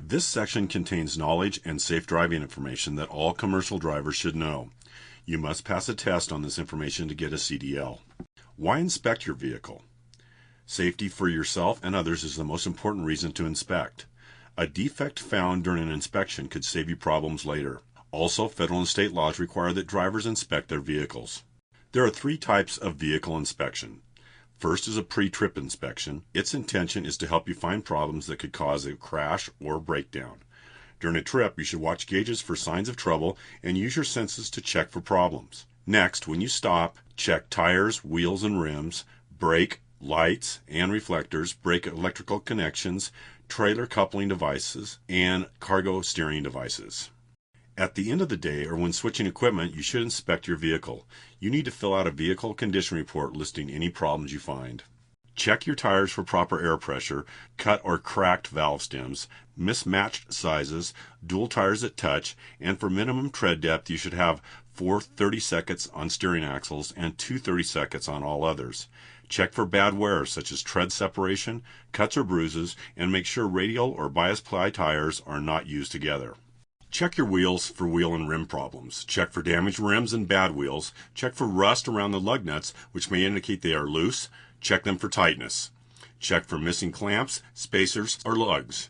This section contains knowledge and safe driving information that all commercial drivers should know. You must pass a test on this information to get a CDL. Why inspect your vehicle? Safety for yourself and others is the most important reason to inspect. A defect found during an inspection could save you problems later. Also, federal and state laws require that drivers inspect their vehicles. There are 3 types of vehicle inspection. First is a pre-trip inspection. Its intention is to help you find problems that could cause a crash or breakdown. During a trip, you should watch gauges for signs of trouble and use your senses to check for problems. Next, when you stop, check tires, wheels and rims, brake, lights and reflectors, brake electrical connections, trailer coupling devices, and cargo steering devices. At the end of the day, or when switching equipment, you should inspect your vehicle. You need to fill out a vehicle condition report listing any problems you find. Check your tires for proper air pressure, cut or cracked valve stems, mismatched sizes, dual tires that touch, and for minimum tread depth you should have 4 30-seconds on steering axles and 2 30-seconds on all others. Check for bad wear such as tread separation, cuts or bruises, and make sure radial or bias ply tires are not used together. Check your wheels for wheel and rim problems. Check for damaged rims and bad wheels. Check for rust around the lug nuts, which may indicate they are loose. Check them for tightness. Check for missing clamps, spacers, or lugs.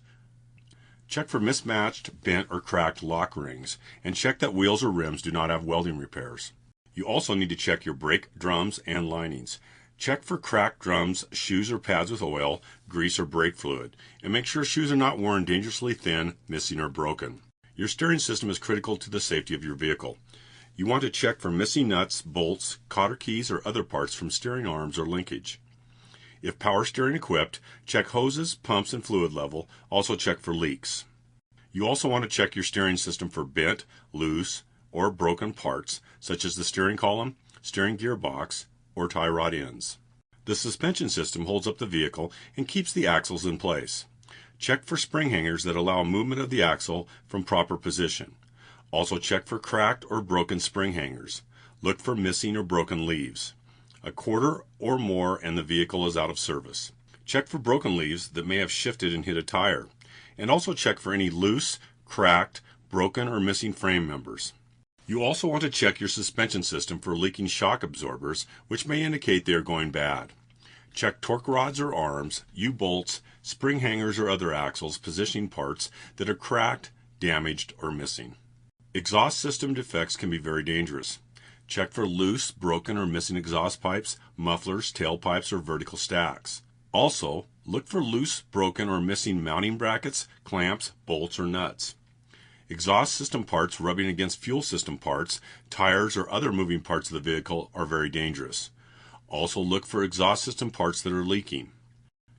Check for mismatched, bent, or cracked lock rings, and check that wheels or rims do not have welding repairs. You also need to check your brake drums and linings. Check for cracked drums, shoes or pads with oil, grease, or brake fluid, and make sure shoes are not worn dangerously thin, missing, or broken. Your steering system is critical to the safety of your vehicle. You want to check for missing nuts, bolts, cotter keys, or other parts from steering arms or linkage. If power steering equipped, check hoses, pumps, and fluid level. Also check for leaks. You also want to check your steering system for bent, loose, or broken parts, such as the steering column, steering gearbox, or tie rod ends. The suspension system holds up the vehicle and keeps the axles in place. Check for spring hangers that allow movement of the axle from proper position. Also check for cracked or broken spring hangers. Look for missing or broken leaves. A quarter or more and the vehicle is out of service. Check for broken leaves that may have shifted and hit a tire. And also check for any loose, cracked, broken, or missing frame members. You also want to check your suspension system for leaking shock absorbers, which may indicate they are going bad. Check torque rods or arms, U-bolts, spring hangers, or other axles positioning parts that are cracked, damaged, or missing. Exhaust system defects can be very dangerous. Check for loose, broken, or missing exhaust pipes, mufflers, tailpipes, or vertical stacks. Also, look for loose, broken, or missing mounting brackets, clamps, bolts, or nuts. Exhaust system parts rubbing against fuel system parts, tires, or other moving parts of the vehicle are very dangerous. Also look for exhaust system parts that are leaking.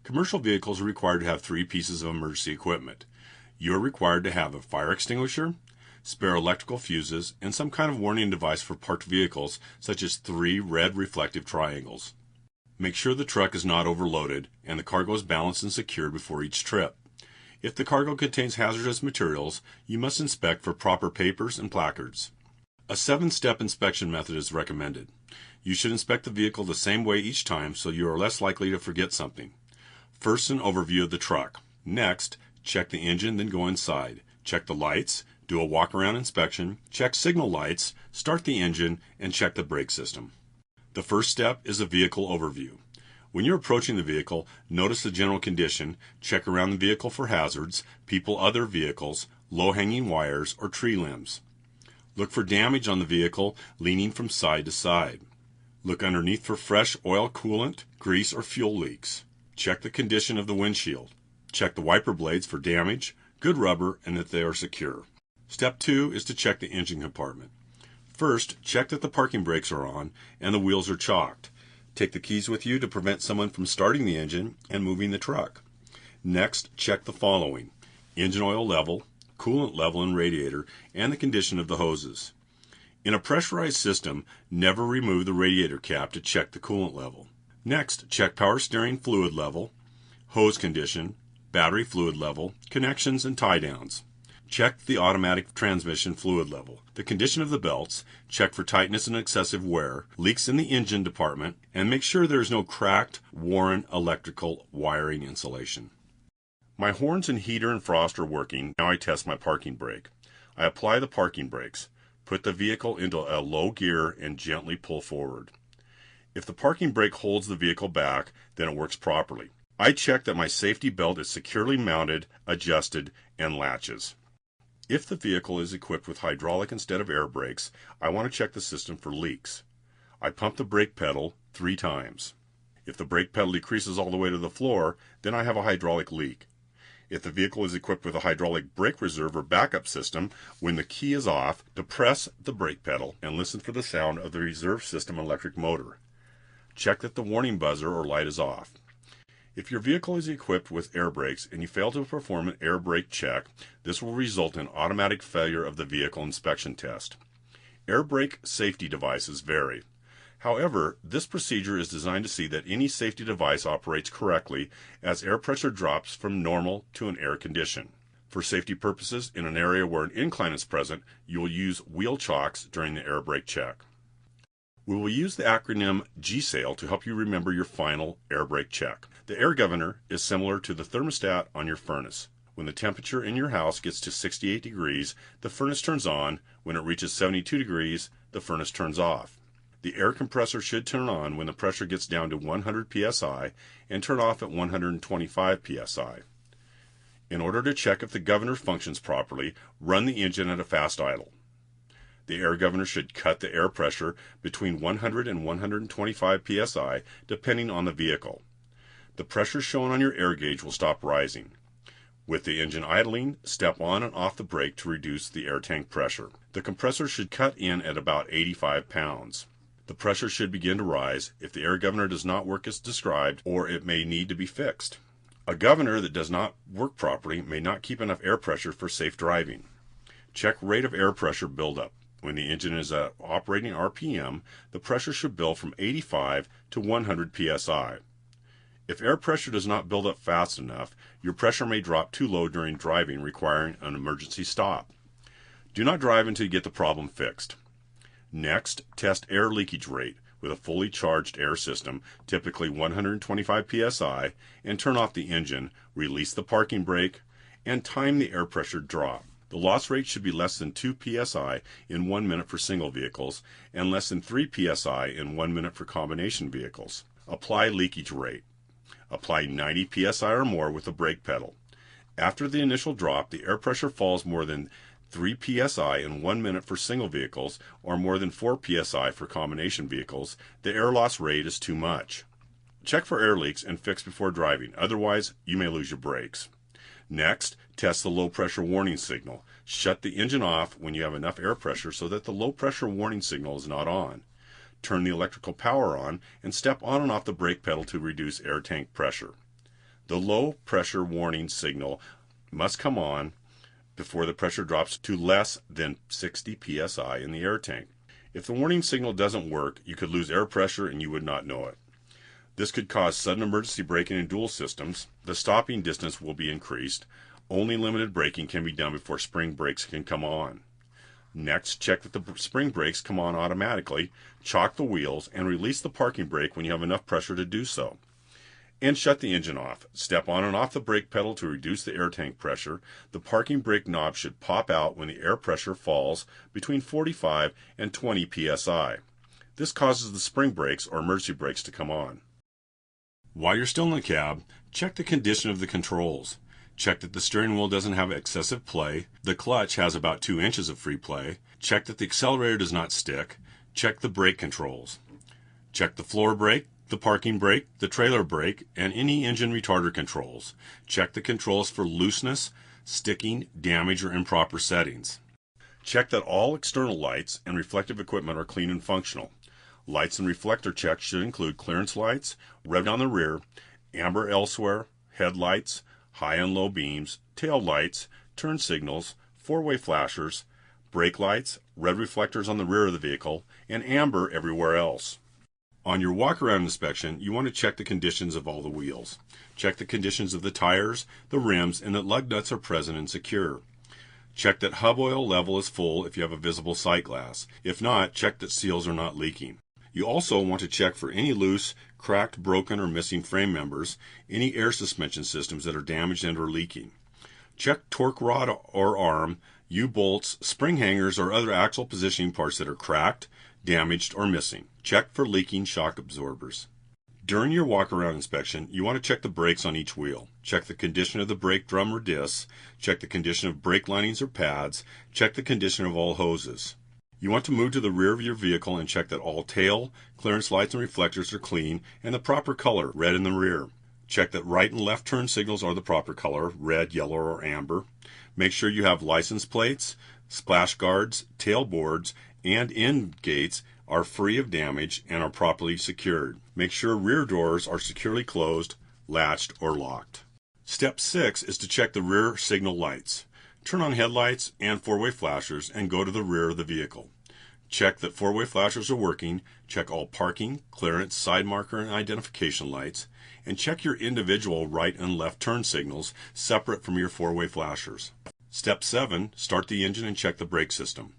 Commercial vehicles are required to have 3 pieces of emergency equipment. You are required to have a fire extinguisher, spare electrical fuses, and some kind of warning device for parked vehicles, such as 3 red reflective triangles. Make sure the truck is not overloaded and the cargo is balanced and secured before each trip. If the cargo contains hazardous materials, you must inspect for proper papers and placards. A 7-step inspection method is recommended. You should inspect the vehicle the same way each time so you are less likely to forget something. First, an overview of the truck. Next, check the engine, then go inside. Check the lights, do a walk-around inspection, check signal lights, start the engine, and check the brake system. The first step is a vehicle overview. When you're approaching the vehicle, notice the general condition, check around the vehicle for hazards, people, other vehicles, low-hanging wires, or tree limbs. Look for damage on the vehicle leaning from side to side. Look underneath for fresh oil, coolant, grease, or fuel leaks. Check the condition of the windshield. Check the wiper blades for damage, good rubber, and that they are secure. Step 2 is to check the engine compartment. First, check that the parking brakes are on and the wheels are chocked. Take the keys with you to prevent someone from starting the engine and moving the truck. Next, check the following: engine oil level, coolant level and radiator, and the condition of the hoses. In a pressurized system, never remove the radiator cap to check the coolant level. Next, check power steering fluid level, hose condition, battery fluid level, connections, and tie downs. Check the automatic transmission fluid level, the condition of the belts, check for tightness and excessive wear, leaks in the engine department, and make sure there is no cracked, worn electrical wiring insulation. My horns and heater and frost are working. Now I test my parking brake. I apply the parking brakes, put the vehicle into a low gear, and gently pull forward. If the parking brake holds the vehicle back, then it works properly. I check that my safety belt is securely mounted, adjusted, and latches. If the vehicle is equipped with hydraulic instead of air brakes, I want to check the system for leaks. I pump the brake pedal 3 times. If the brake pedal decreases all the way to the floor, then I have a hydraulic leak. If the vehicle is equipped with a hydraulic brake reserve or backup system, when the key is off, depress the brake pedal and listen for the sound of the reserve system electric motor. Check that the warning buzzer or light is off. If your vehicle is equipped with air brakes and you fail to perform an air brake check, this will result in automatic failure of the vehicle inspection test. Air brake safety devices vary. However, this procedure is designed to see that any safety device operates correctly as air pressure drops from normal to an air condition. For safety purposes, in an area where an incline is present, you will use wheel chocks during the air brake check. We will use the acronym GSAIL to help you remember your final air brake check. The air governor is similar to the thermostat on your furnace. When the temperature in your house gets to 68 degrees, the furnace turns on. When it reaches 72 degrees, the furnace turns off. The air compressor should turn on when the pressure gets down to 100 psi and turn off at 125 psi. In order to check if the governor functions properly, run the engine at a fast idle. The air governor should cut the air pressure between 100 and 125 psi depending on the vehicle. The pressure shown on your air gauge will stop rising. With the engine idling, step on and off the brake to reduce the air tank pressure. The compressor should cut in at about 85 pounds. The pressure should begin to rise if the air governor does not work as described, or it may need to be fixed. A governor that does not work properly may not keep enough air pressure for safe driving. Check rate of air pressure buildup. When the engine is at operating RPM, the pressure should build from 85 to 100 psi. If air pressure does not build up fast enough, your pressure may drop too low during driving, requiring an emergency stop. Do not drive until you get the problem fixed. Next, test air leakage rate with a fully charged air system, typically 125 psi, and turn off the engine, release the parking brake, and time the air pressure drop. The loss rate should be less than 2 psi in 1 minute for single vehicles and less than 3 psi in 1 minute for combination vehicles. Apply leakage rate. Apply 90 psi or more with the brake pedal. After the initial drop, the air pressure falls more than 3 psi in 1 minute for single vehicles or more than 4 psi for combination vehicles. The air loss rate is too much. Check for air leaks and fix before driving, otherwise you may lose your brakes. Next, test the low pressure warning signal. Shut the engine off when you have enough air pressure so that the low pressure warning signal is not on. Turn the electrical power on and step on and off the brake pedal to reduce air tank pressure. The low pressure warning signal must come on before the pressure drops to less than 60 psi in the air tank. If the warning signal doesn't work, you could lose air pressure and you would not know it. This could cause sudden emergency braking in dual systems. The stopping distance will be increased. Only limited braking can be done before spring brakes can come on. Next, check that the spring brakes come on automatically, chock the wheels, and release the parking brake when you have enough pressure to do so. And shut the engine off. Step on and off the brake pedal to reduce the air tank pressure. The parking brake knob should pop out when the air pressure falls between 45 and 20 psi. This causes the spring brakes or emergency brakes to come on. While you're still in the cab, check the condition of the controls. Check that the steering wheel doesn't have excessive play, the clutch has about 2 inches of free play, check that the accelerator does not stick, check the brake controls. Check the floor brake, the parking brake, the trailer brake, and any engine retarder controls. Check the controls for looseness, sticking, damage, or improper settings. Check that all external lights and reflective equipment are clean and functional. Lights and reflector checks should include clearance lights, red on the rear, amber elsewhere, headlights, high and low beams, tail lights, turn signals, four-way flashers, brake lights, red reflectors on the rear of the vehicle, and amber everywhere else. On your walk-around inspection, you want to check the conditions of all the wheels. Check the conditions of the tires, the rims, and that lug nuts are present and secure. Check that hub oil level is full if you have a visible sight glass. If not, check that seals are not leaking. You also want to check for any loose, cracked, broken, or missing frame members, any air suspension systems that are damaged and or leaking. Check torque rod or arm, U-bolts, spring hangers, or other axle positioning parts that are cracked, damaged, or missing. Check for leaking shock absorbers. During your walk-around inspection, you want to check the brakes on each wheel. Check the condition of the brake drum or discs. Check the condition of brake linings or pads. Check the condition of all hoses. You want to move to the rear of your vehicle and check that all tail, clearance lights, and reflectors are clean and the proper color, red in the rear. Check that right and left turn signals are the proper color, red, yellow, or amber. Make sure you have license plates, splash guards, tail boards, and end gates are free of damage and are properly secured. Make sure rear doors are securely closed, latched, or locked. Step 6 is to check the rear signal lights. Turn on headlights and four-way flashers and go to the rear of the vehicle. Check that four-way flashers are working, check all parking, clearance, side marker, and identification lights, and check your individual right and left turn signals separate from your four-way flashers. Step 7, start the engine and check the brake system.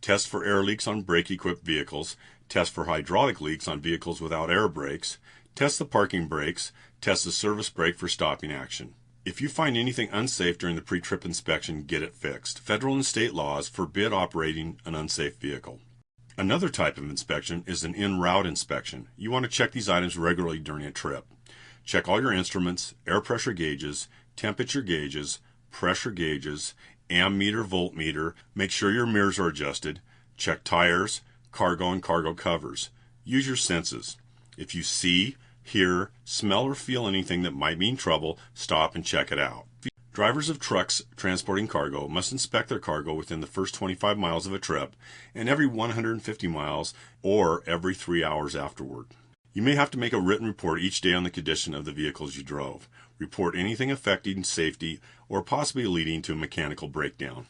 Test for air leaks on brake-equipped vehicles, test for hydraulic leaks on vehicles without air brakes, test the parking brakes, test the service brake for stopping action. If you find anything unsafe during the pre-trip inspection, get it fixed. Federal and state laws forbid operating an unsafe vehicle. Another type of inspection is an en-route inspection. You want to check these items regularly during a trip. Check all your instruments, air pressure gauges, temperature gauges, pressure gauges, ammeter, voltmeter. Make sure your mirrors are adjusted. Check tires, cargo, and cargo covers. Use your senses. If you see, hear, smell, or feel anything that might mean trouble, stop and check it out. Drivers of trucks transporting cargo must inspect their cargo within the first 25 miles of a trip and every 150 miles or every 3 hours afterward. You may have to make a written report each day on the condition of the vehicles you drove. Report anything affecting safety or possibly leading to a mechanical breakdown.